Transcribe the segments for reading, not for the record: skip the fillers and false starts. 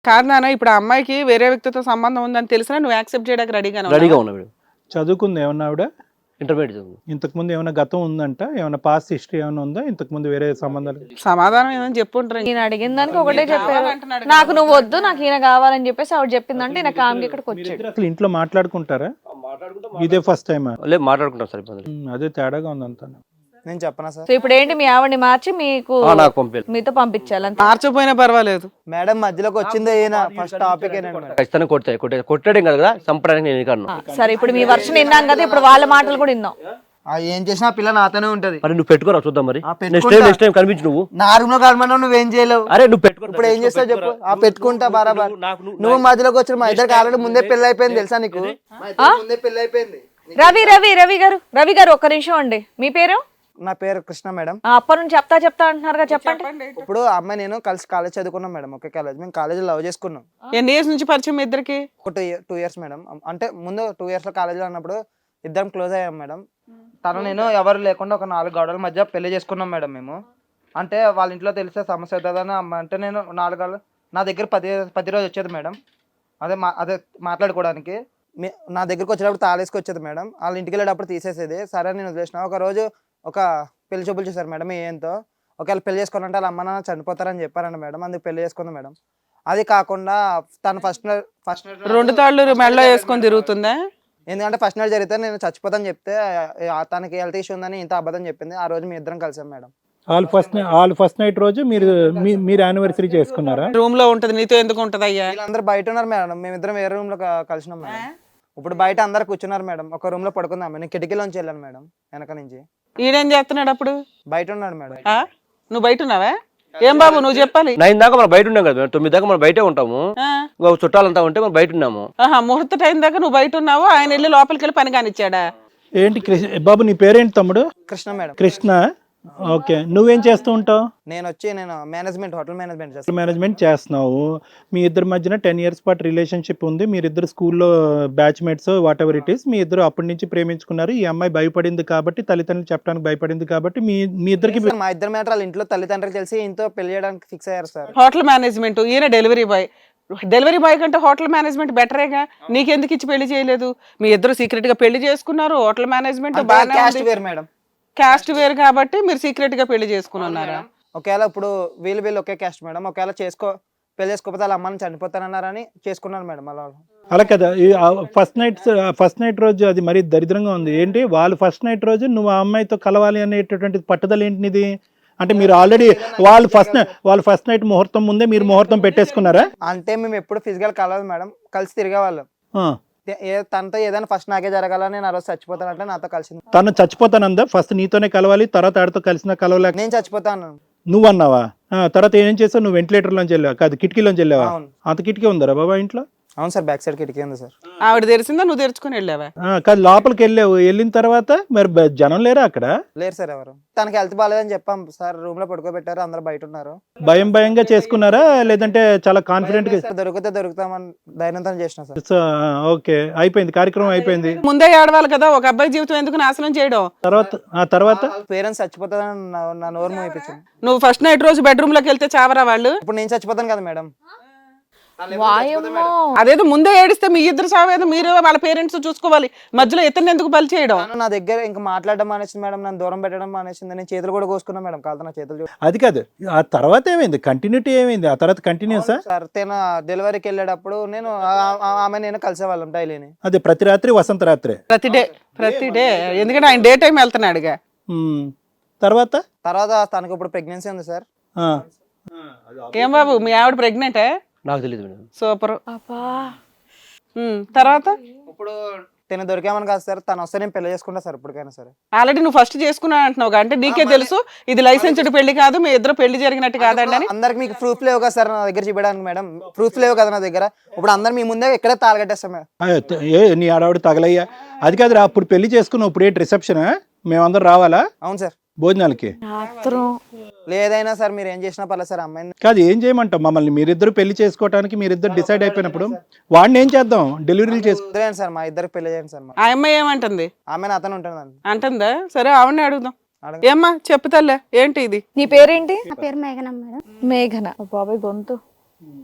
కాదు నాన్న, ఇప్పుడు ఆ అమ్మాయికి వేరే వ్యక్తితో సంబంధం ఉందని తెలిసినా నువ్వు యాక్సెప్ట్ చేయడానికి రెడీగా ఉన్నా మేడం. చదువుకుంది ఏమన్నా ఆవిడ? ఇంటర్మీడియట్ చదువు. ఇంతకు ముందు ఏమైనా గతం ఉందంట? ఏమైనా పాస్ట్ హిస్టరీ ఏమైనా ఉందా ఇంతకు ముందు వేరే సంబంధాలు? సమాధానం ఏమని చెప్పుంటారు. నేను అడిగిన దానికి ఒకటే చెప్పారు, నాకు నువ్వు వద్దు నాకు ఈయన కావాలని చెప్పేసి ఆవిడ చెప్పిందంటే ఈయన కామ్కి ఇక్కడికి వచ్చాడు. మీరిద్దరు అసలు ఇంట్లో మాట్లాడుకుంటారా? ఇదే ఫస్ట్ టైమా? లేదు మాట్లాడుకుంటాం సార్ ఇబ్బంది. అదే తేడాగా ఉందంతా. నేను చెప్పనా సార్? సో ఇప్పుడు ఏంటి మీ ఆవిడని మార్చి మీకు నాకు పంపించాలి. మీతో పంపించాలి అంతే. మార్చపోయినా పర్వాలేదు. మేడం మధ్యలోకి వచ్చిందే ఈయన ఫస్ట్ టాపిక్ ఖచ్చితంగా కొట్టాడేం కదా కదా చంపడానికి నేను కాను. సరే ఇప్పుడు మీ వర్షన్ విన్నాం కదా, ఇప్పుడు వాళ్ళ మాటలు కూడా విన్నాం. ఏం చేసినా ఆ పిల్ల నాతోనే ఉంటది. మరి నువ్వు పెట్టుకోరా చూద్దాం. మరి పెట్టుకుంటా. నెక్స్ట్ టైం కనిపించు నువ్వు. నా రూమ్ లో కలమన్నా నువ్వేం చేయలేవు. అరే నువ్వు పెట్టుకో. ఇప్పుడు ఏం చేస్తావు చెప్పు? పెట్టుకుంటా బరాబర్. నువ్వు మధ్యలోకి వచ్చిన మా ఇద్దరికి ఆల్రెడీ ముందే పెళ్లి అయిపోయింది తెలుసా నీకు? ముందే పెళ్లి అయిపోయింది. రవి గారు ఒక్క నిమిషం అండి, మీ పేరు? నా పేరు కృష్ణ మేడం. అప్పటి నుంచి చెప్తా అంటున్నారుగా, చెప్పండి. ఇప్పుడు ఆ అమ్మాయి నేను కలిసి కాలేజ్ చదువుకున్నాం మేడం, ఒకే కాలేజ్. మేము కాలేజ్ లవ్ చేసుకున్నాం. ఎన్ని ఇయర్స్ నుంచి పరిచయం మీ ఇద్దరికి? ఒక 2 years మేడం. అంటే ముందు 2 years లో కాలేజీలో ఉన్నప్పుడు ఇద్దరం క్లోజ్ అయ్యాం మేడం. తను నేను ఎవరు లేకుండా ఒక 4 గోడల మధ్య పెళ్లి చేసుకున్నాం మేడం మేము. అంటే వాళ్ళ ఇంట్లో తెలిసే సమస్య అవుతుందని అంటే నేను 4 నా దగ్గర 10 రోజు వచ్చేది మేడం. అదే మాట్లాడుకోవడానికి. నా దగ్గరకు వచ్చేటప్పుడు తాళేసుకు వచ్చేది మేడం. వాళ్ళ ఇంటికి వెళ్ళేటప్పుడు తీసేసేది. సరే నేను వదిలేసిన. ఒక రోజు ఒక పెళ్లి చూపులు చూసారు మేడం ఏంతో. ఒకవేళ పెళ్లి చేసుకోవాలంటే వాళ్ళ అమ్మ నాన్న చనిపోతారని చెప్పారండి మేడం. అందుకు పెళ్లి చేసుకుంది మేడం. అది కాకుండా తను ఫస్ట్ 2 తాళ్ళు మెడలో వేసుకొని తిరుగుతుందా? ఎందుకంటే ఫస్ట్ నైట్ జరిగితే నేను చచ్చిపోతాను చెప్తే తనకి హెల్త్ ఇష్యూ ఉందని ఇంత అబద్ధం చెప్పింది. ఆ రోజు మీ ఇద్దరం కలిసాం మేడం. వాళ్ళు ఫస్ట్ నైట్ రోజు మీరు యానివర్సరీ చేసుకున్నారా? రూమ్ లో ఉంటది, నీతో ఎందుకు ఉంటది అయ్యా? వీళ్ళందరూ బయట ఉన్నారు మేడం, మేమిద్దరం వేరే రూమ్ లో కలిసినాం మేడం. ఇప్పుడు బయట అందరు కూర్చున్నారు మేడం. ఒక రూమ్ లో పడుకుందాం. నేను కిటికీలోంచి వెళ్ళాను మేడం, వెనక నుంచి. ఈయనేం చేస్తున్నాడు అప్పుడు? బయట ఉన్నాడు మేడం. నువ్వు బయట ఉన్నావా? ఏం బాబు నువ్వు చెప్పాలి. 9 దాకా మనం బయట ఉన్నాం కదా, 9 దాకా మనం బయటే ఉంటాము. చుట్టాలంతా ఉంటే మనం బయట ఉన్నాము. ముహూర్త టైం దాకా నువ్వు బయట ఉన్నావు, ఆయన వెళ్ళి లోపలికి వెళ్ళి పని కానిచ్చాడా? ఏంటి బాబు నీ పేరేంటి తమ్ముడు? కృష్ణ మేడం. కృష్ణ. ఓకే, నువ్వేం చేస్తూ ఉంటావు? నేను మేనేజ్మెంట్, హోటల్ మేనేజ్మెంట్ చేస్తాను. మేనేజ్మెంట్ చేస్తున్నావు. మీ ఇద్దరి మధ్యన 10 years పాటు రిలేషన్షిప్ ఉంది. మీరిద్దరు స్కూల్లో batchmates whatever it is. మీ ఇద్దరు అప్పటి నుంచి ప్రేమించుకున్నారు. ఈ అమ్మాయి భయపడింది కాబట్టి, తల్లిదండ్రులు చెప్పడానికి భయపడింది కాబట్టి మీ ఇద్దరికి మా ఇద్దరు మ్యాటర్ వాళ్ళ ఇంట్లో తల్లిదండ్రులు తెలిసి ఇంట్లో పెళ్లి చేయడానికి ఫిక్స్ అయ్యారు సార్. హోటల్ మేనేజ్మెంట్, ఈయన డెలివరీ బాయ్. డెలివరీ బాయ్ కంటే హోటల్ మేనేజ్మెంట్ బెటరేగా. నీకెందుకు ఇచ్చి పెళ్లి చేయలేదు? మీ ఇద్దరు సీక్రెట్ గా పెళ్లి చేసుకున్నారు. హోటల్ మేనేజ్మెంట్ మేడం క్యాస్ట్ వేరు కాబట్టి మీరు సీక్రెట్ గా పెళ్లి చేసుకున్నారా? ఒకవేళ ఇప్పుడు వీళ్ళు ఒకే క్యాస్ట్ మేడం. ఒకవేళ పెళ్లి చేసుకోకపోతే వాళ్ళ అమ్మని చనిపోతానన్నారని చేసుకున్నారు మేడం. అలా కదా. ఫస్ట్ నైట్ రోజు అది మరీ దరిద్రంగా ఉంది. ఏంటి వాళ్ళు ఫస్ట్ నైట్ రోజు నువ్వు ఆ అమ్మాయితో కలవాలి అనేటటువంటి పట్టుదల ఏంటిది? అంటే మీరు ఆల్రెడీ వాళ్ళు ఫస్ట్ నైట్ ముహూర్తం ముందే మీరు ముహూర్తం పెట్టేసుకున్నారా? అంటే మేము ఎప్పుడు ఫిజికల్ కలవదు మేడం, కలిసి తిరిగేవాళ్ళం. తనతో ఏదైనా ఫస్ట్ నాకే జరగాలని, నేను ఆ రోజు చచ్చిపోతానంటే నాతో కలిసింది. తను చచ్చిపోతానందా? ఫస్ట్ నీతోనే కలవాలి, తర్వాత ఆడితో కలిసిన కలవలేక నేను చచ్చిపోతాను నువ్వు అన్నావా? తర్వాత ఏం చేస్తావు? నువ్వు వెంటిలేటర్లోంచి వెళ్ళావా? కాదు, కిటికీలోంచి వెళ్ళావా? అంత కిటికీ ఉందరా బాబా ఇంట్లో? అవును సార్, బ్యాక్ సైడ్ కిటికీ ఉంది సార్. ఆవిడ తెరిచిందా, నువ్వు తెరుచుకుని వెళ్ళావా? కాదు, లోపలికి వెళ్ళిన తర్వాత మరి జనం లేరా అక్కడ? లేరు సార్ ఎవరు. తనకి హెల్త్ బాగాలేదని చెప్పాం సార్, రూమ్ లో పడుకోబెట్టారు, అందరు బయట ఉన్నారు. భయంగా చేసుకున్నారా లేదంటే చాలా కాన్ఫిడెంట్ గా? దొరుకుతామని ధైర్యంతో చేసిన సార్. ఓకే, అయిపోయింది, కార్యక్రమం అయిపోయింది. ముందే ఆడవాలి కదా, ఒక అబ్బాయి జీవితం ఎందుకు నాశనం చేయడం? తర్వాత పేరెంట్స్ చచ్చిపోతారని నా నోరు మోయిపించింది. నువ్వు ఫస్ట్ నైట్ రోజు బెడ్రూమ్ లోకి వెళ్తే చావరా వాళ్ళు? ఇప్పుడు నేను చచ్చిపోతాను కదా మేడం. అదేదో ముందే ఏడిస్తే మీ ఇద్దరు చావేదో మీరు వాళ్ళ పేరెంట్స్ చూసుకోవాలి. మధ్యలో ఇతను ఎందుకు బలి చేయడం? నా దగ్గర ఇంకా మాట్లాడడం మానేసింది మేడం, నన్ను దూరం పెట్టడం మానేసింది. నేను చేతులు కూడా కోసుకున్నా మేడం, కాదు నా చేతులు. అది కాదు, ఆ తర్వాత ఏమైంది? కంటిన్యూటీ ఏమైంది? ఆ తర్వాత కంటిన్యూస్ సార్ తన డెలివరీకి వెళ్ళేటప్పుడు నేను నేను కలిసేవాళ్ళం డైలీని. అదే ప్రతి రాత్రి, వసంత రాత్రి, ప్రతి డే. ఎందుకంటే ఆయన డే టైం వెళ్తున్నాడుగా. తర్వాత తనకు ఇప్పుడు ప్రెగ్నెన్సీ ఉంది సార్. ఏం బాబు మీ ఆవిడ ప్రెగ్నెంటే? నాకు తెలియదు మేడం. సూపర్. తర్వాత ఇప్పుడు తిన దొరికామని కాదు సార్, తను వస్తే నేను పెళ్లి చేసుకుంటా సార్ ఇప్పటికైనా సరే. ఆల్రెడీ నువ్వు ఫస్ట్ చేసుకున్నా అంటున్నావు అంటే నీకే తెలుసు ఇది లైసెన్స్డ్ పెళ్లి కాదు, మీ ఇద్దరు పెళ్లి జరిగినట్టు కాదండి అని. అందరికి మీకు ప్రూఫ్ లేవు కదా సార్ నా దగ్గర చూపడానికి మేడం, ప్రూఫ్ లేవు కదా నా దగ్గర. ఇప్పుడు అందరు మీ ముందే ఇక్కడే తాళగట్టేస్తాం మేడం. నీ ఆడవాడు తగలయ్యా. అది కాదు, అప్పుడు పెళ్లి చేసుకున్నావు, ఇప్పుడు ఏంటి రిసెప్షన్? మేమందరం రావాలా? అవును సార్. భోజనాలకి లేదైనా సార్ మీరు ఏం చేసినా పర్లేదు సార్. అమ్మాయిని కాదు, ఏం చేయమంటావు మమ్మల్ని? మీరిద్దరు పెళ్లి చేసుకోవడానికి మీరిద్దరు డిసైడ్ అయిపోయినప్పుడు వాడిని ఏం చేద్దాం? డెలివరీలు చేసుకుంటాం సార్, మా ఇద్దరికి పెళ్లి చేయండి సార్. ఆ అమ్మాయి ఏమంటుంది? ఆమె అతను ఉంటుంది అంటుందా? సరే ఆవిడని అడుగుదాం. ఏమ్మా చెప్పుతల్లే, ఏంటి ఇది? నీ పేరేంటి? నా పేరు మేఘన మేడం. మేఘన. బాబాయ్ గొంతు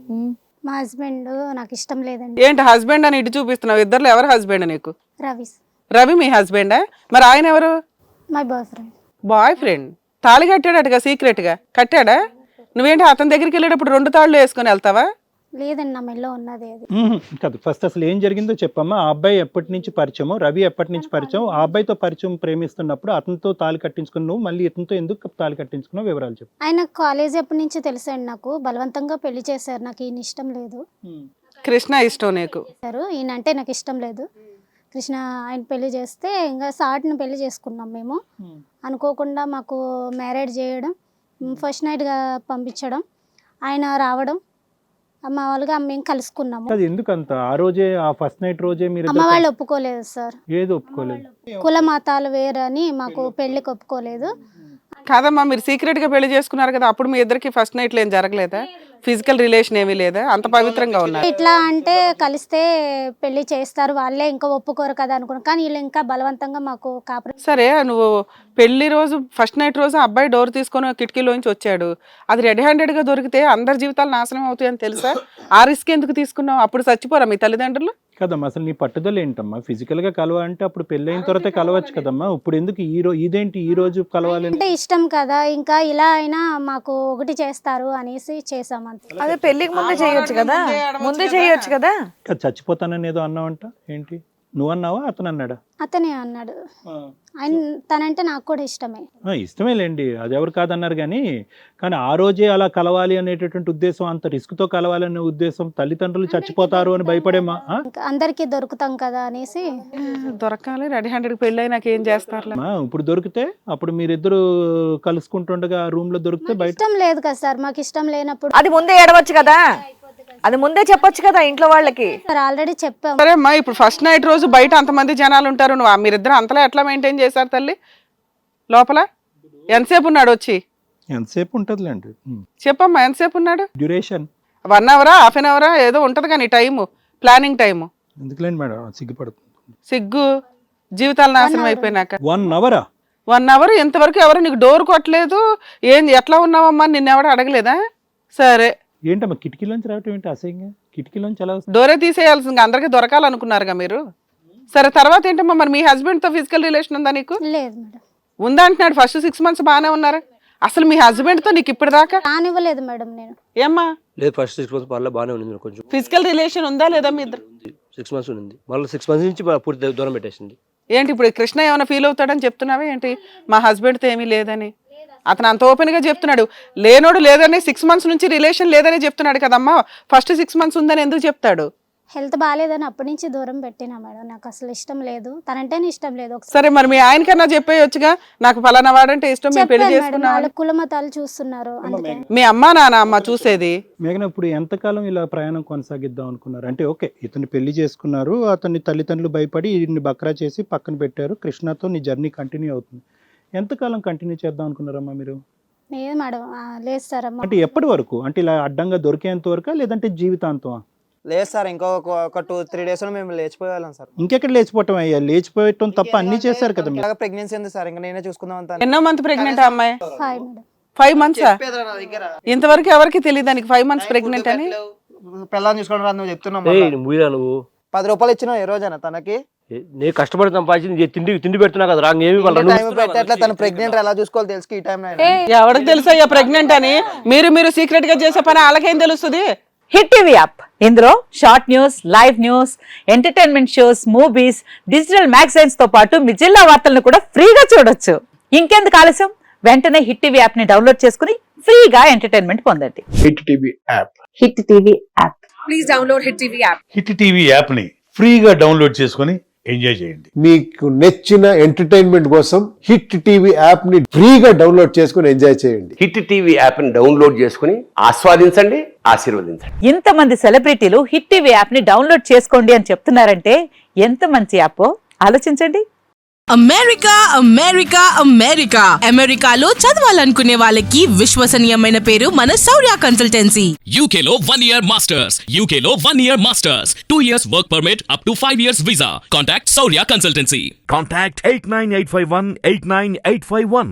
మా హస్బెండ్ నాకు ఇష్టం లేదండి. ఏంటి హస్బెండ్ అని ఇటు చూపిస్తున్నావు? ఇద్దరులో ఎవరు హస్బెండ్ నీకు? రవి రవి మీ హస్బెండా? మరి ఆయన ఎవరు? My boy friend. Boy friend. తాళి కట్టాడటగా, సీక్రెట్ గా కట్టాడా? నువ్వేంటి అతని దగ్గరికి వెళ్ళేటప్పుడు 2 తాళ్ళు వేసుకొని వెళ్తావా? లేదండి, నా మెల్లో ఉన్నది అది. కాదు, ఫస్ట్ అసలు ఏం జరిగిందో చెప్పమ్మా. ఆ అబ్బాయి ఎప్పటి నుంచి పరిచయం, రవి ఎప్పటి నుంచి పరిచయం, ఆ అబ్బాయితో పరిచయం ప్రేమిస్తున్నప్పుడు అతనితో తాళి కట్టించుకుని నువ్వు మళ్ళీ ఇతనితో ఎందుకు తాళి కట్టించుకున్నావు, వివరాలు చెప్పు. ఆయన కాలేజ్ ఎప్పటి నుంచి తెలుసండి నాకు. బలవంతంగా పెళ్లి చేశారు. నాకు ఈయన ఇష్టం లేదు. కృష్ణ ఇష్టం నీకు? ఈయన అంటే నాకు ఇష్టం లేదు. కృష్ణ ఆయన పెళ్లి చేస్తే ఇంకా సాటిని పెళ్లి చేసుకున్నాం మేము. అనుకోకుండా మాకు మ్యారేజ్ చేయడం, ఫస్ట్ నైట్గా పంపించడం, ఆయన రావడం, అమ్మ వాళ్ళుగా మేము కలుసుకున్నాము. అది ఎందుకంత ఆ రోజే, ఆ ఫస్ట్ నైట్ రోజే మీరు అమ్మ వాళ్ళు ఒప్పుకోలేదు సార్. ఏది ఒప్పుకోలేదు? కుల మతాలు వేరని మాకు పెళ్లికి ఒప్పుకోలేదు. కాదమ్మా, మీరు సీక్రెట్ గా పెళ్లి చేసుకున్నారు కదా, అప్పుడు మీ ఇద్దరికి ఫస్ట్ నైట్లు ఏం జరగలేదా? ఫిజికల్ రిలేషన్ ఏమీ లేదా? అంత పవిత్రంగా ఉన్నారు. ఇట్లా అంటే కలిస్తే పెళ్లి చేస్తారు వాళ్ళే, ఇంకా ఒప్పుకోరు కదా అనుకున్నాం. కానీ వీళ్ళు ఇంకా బలవంతంగా మాకు కాపురం. సరే, నువ్వు పెళ్లి రోజు ఫస్ట్ నైట్ రోజు అబ్బాయి డోర్ తీసుకొని కిటికీలోంచి వచ్చాడు, అది రెడ్ హ్యాండెడ్ గా దొరికితే అందరి జీవితాలు నాశనం అవుతాయని తెలుసా? ఆ రిస్క్ ఎందుకు తీసుకున్నావు? అప్పుడు చచ్చిపోరా మీ తల్లిదండ్రులు? కదమ్మా, అసలు నీ పట్టుదల ఏంటమ్మా? ఫిజికల్ గా కలవాలంటే అప్పుడు పెళ్ళైన తర్వాత కలవచ్చు కదమ్మా. ఇప్పుడు ఎందుకు ఇదేంటి ఈ రోజు కలవాలి అంటే ఇష్టం కదా, ఇంకా ఇలా అయినా మాకు ఒకటి చేస్తారు అనేసి చేసాం అంతే. అదే పెళ్లికి ముందే చేయొచ్చు కదా, ముందే చేయొచ్చు కదా. చచ్చిపోతానని ఏదో అన్నావంట, ఏంటి? నువ్వు అన్నావా, అతను అన్నాడా? అతనే అన్నాడు. ఆయన తనంటే నాకు కూడా ఇష్టమే. ఇష్టమేలేండి, అది ఎవరు కాదన్నారు. కానీ ఆ రోజే అలా కలవాలి అనేటటువంటి ఉద్దేశం, అంత రిస్క్ తో కలవాలనే ఉద్దేశం, తల్లిదండ్రులు చచ్చిపోతారు అని భయపడేమా? ఇంకా అందరికీ దొరుకుతాం కదా అనేసి. దొరకాలి, రెడ్ హ్యాండెడ్ పెళ్ళి అయినాక ఏం చేస్తారు? ఇప్పుడు దొరికితే, అప్పుడు మీరిద్దరు కలుసుకుంటుండగా రూమ్ లో దొరికితే బయట ఇష్టం లేదు కదా సార్, మాకు ఇష్టం లేనప్పుడు. అది ముందే ఏడవచ్చు కదా, అది ముందే చెప్పొచ్చు కదా ఇంట్లో వాళ్ళకి. సార్ ఆల్రెడీ చెప్పాం. సరే అమ్మా, ఇప్పుడు ఫస్ట్ నైట్ రోజు బయట అంతమంది జనాలు ఉంటారు, నువ్వు మీరిద్దరు అంతలా ఎట్లా మెయింటైన్ చేశారు తల్లి? లోపల ఎంతసేపు ఉన్నాడు వచ్చి? ఎంతసేపు ఉంటుందిలేండి. చెప్పమ్మా, ఎంతసేపు ఉన్నాడు? డ్యూరేషన్ 1 అవరా, హాఫ్ అన్ అవరా, ఏదో ఉంటది కానీ టైము, ప్లానింగ్ టైము. ఎందుకులేండి మేడం, సిగ్గుపడుతుంది. సిగ్గు జీవితాలు నాశనం అయిపోయినాక 1 అవరా? 1 అవర్ ఇంతవరకు ఎవరు నీకు డోర్ కొట్టలేదు? ఏంది, ఎట్లా ఉన్నావమ్మా, నిన్నెవడ అడగలేదా? సరే, ఏంటమ్మా కిటికీలోంచి రావటం ఏంటి అసహ్యంగా? కిటికీలోంచి ఎలా వస్తుంది? డోరే తీసేయాల్సింది, అందరికి దొరకాలనుకున్నారుగా మీరు. సరే, తర్వాత ఏంటమ్మా, మరి మీ హస్బెండ్ తో ఫిజికల్ రిలేషన్ ఉందా నీకు? లేదు మేడం. ఉందా అంటున్నాడు. ఫస్ట్ 6 months బాగానే ఉన్నారు. అసలు మీ హస్బెండ్ తో నీకు ఇప్పటిదాకా రానివ్వలేదు మేడం నేను. ఏమ్మా? లేదు, ఫస్ట్ 6 months పర్లేదు, బాగానే ఉంది. కొంచెం ఫిజికల్ రిలేషన్ ఉందా లేదా మీ ఇద్దరు? 6 months ఉంది, మళ్ళీ 6 months నుంచి పూర్తి దూరం పెట్టేసింది. ఏంటి ఇప్పుడు కృష్ణ ఏమైనా ఫీల్ అవుతాడని చెప్తున్నావా ఏంటి? మా హస్బెండ్ తో ఏమీ లేదని అతను అంత ఓపెన్ గా చెప్తున్నాడు. లేనోడు లేదని 6 months నుంచి రిలేషన్ లేదని చెప్తున్నాడు కదమ్మా. ఫస్ట్ 6 months ఉందని ఎందుకు చెప్తాడు? హెల్త్ బాగాలేదని అప్పటి నుంచి దూరం పెట్టినా మేడం. నాకు అసలు ఇష్టం లేదు, తనంటేనే ఇష్టం లేదు. సరే, మరి మీ ఆయనకన్నా చెప్పేయొచ్చుగా, నాకు ఫలానా వాడంటే ఇష్టం, మేము పెళ్లి చేసుకున్నాం. వాళ్ళ కుల మతాలు చూస్తున్నారు అందుకే. మీ అమ్మా నాన్న అమ్మ చూసేది. మేఘన, ఇప్పుడు ఎంతకాలం ఇలా ప్రయాణం కొనసాగిద్దాం అనుకున్నారు? అంటే ఓకే, ఇతన్ని పెళ్లి చేసుకున్నారు, అతన్ని తల్లిదండ్రులు భయపడి ఇన్ని బక్రా చేసి పక్కన పెట్టారు, కృష్ణతో నీ జర్నీ కంటిన్యూ అవుతుంది. ఎంతకాలం కంటిన్యూ చేద్దాం అనుకున్నారమ్మా మీరు? లేదు మేడం, లేదు సార్. అంటే ఎప్పటి వరకు? అంటే ఇలా అడ్డంగా దొరికేంత వరకా, లేదంటే జీవితాంతం? లేదు సార్, ఒక 2-3 days లో మేము లేచిపోయేవాళ్ళం సార్. ఇంకెక్కడ లేచిపోవటం అయ్యా? లేచిపోయటం తప్ప అన్ని చేశారు కదా మీరు. ప్రెగ్నెన్సీ ఉంది సార్, ఇంకా నేనే చూసుకుందాం అంతా. ఎన్నో మంత్ ప్రెగ్నెంట్ అమ్మాయి? 5 మేడం. 5 months? ఇంతవరకు ఎవరికి తెలియదు దానికి 5 months ప్రెగ్నెంట్ అని. పిల్లల్ని చూసుకోవడం రాదు నువ్వు చెప్తున్నావు. మూయరా నువ్వు? 10 రూపాయలు ఇచ్చినావు ఏ రోజైనా తనకి? నేను కష్టపడి సంపాదించి తిండి పెడుతున్నా కదా, ఏమి పెట్టట్లే. తను ప్రెగ్నెంట్ ఎలా చూసుకోవాలి తెలుసు ఈ టైం. ఎవరికి తెలుసా అయ్యా ప్రెగ్నెంట్ అని? మీరు సీక్రెట్ గా చేసే పని వాళ్ళకేం తెలుస్తుంది? హిట్ టీవీ యాప్, ఇందులో short news, live news, entertainment shows, movies, digital magazines తో పాటు మీ జిల్లా వార్తలను కూడా ఫ్రీగా చూడొచ్చు. ఇంకెందుకు ఆలస్యం, వెంటనే హిట్ టీవీ యాప్ ని డౌన్లోడ్ చేసుకుని ఫ్రీగా ఎంటర్టైన్మెంట్ పొందండి. Hit TV app. Hit TV app. Please download hit TV app. Hit TV app ని ఫ్రీగా డౌన్లోడ్ చేసుకొని ఎంజాయ్ చేయండి. మీకు నచ్చిన ఎంటర్టైన్మెంట్ కోసం హిట్ టీవీ యాప్ ని ఫ్రీగా డౌన్లోడ్ చేసుకొని ఎంజాయ్ చేయండి. హిట్ టీవీ యాప్ ని డౌన్లోడ్ చేసుకుని ఆస్వాదించండి, ఆశీర్వదించండి. ఇంతమంది సెలబ్రిటీలు హిట్ టీవీ యాప్ ని డౌన్లోడ్ చేసుకోండి అని చెప్తున్నారంటే ఎంత మంచి యాప్ ఆలోచించండి. అమెరికా అమెరికాలో చదవాలనుకునే వాళ్ళకి విశ్వసనీయమైన పేరు మన శౌర్య కన్సల్టెన్సీ. యూకేలో 1 year masters, 2 years work permit up to 5 years visa. Contact Shaurya consultancy. Contact 89851 89851.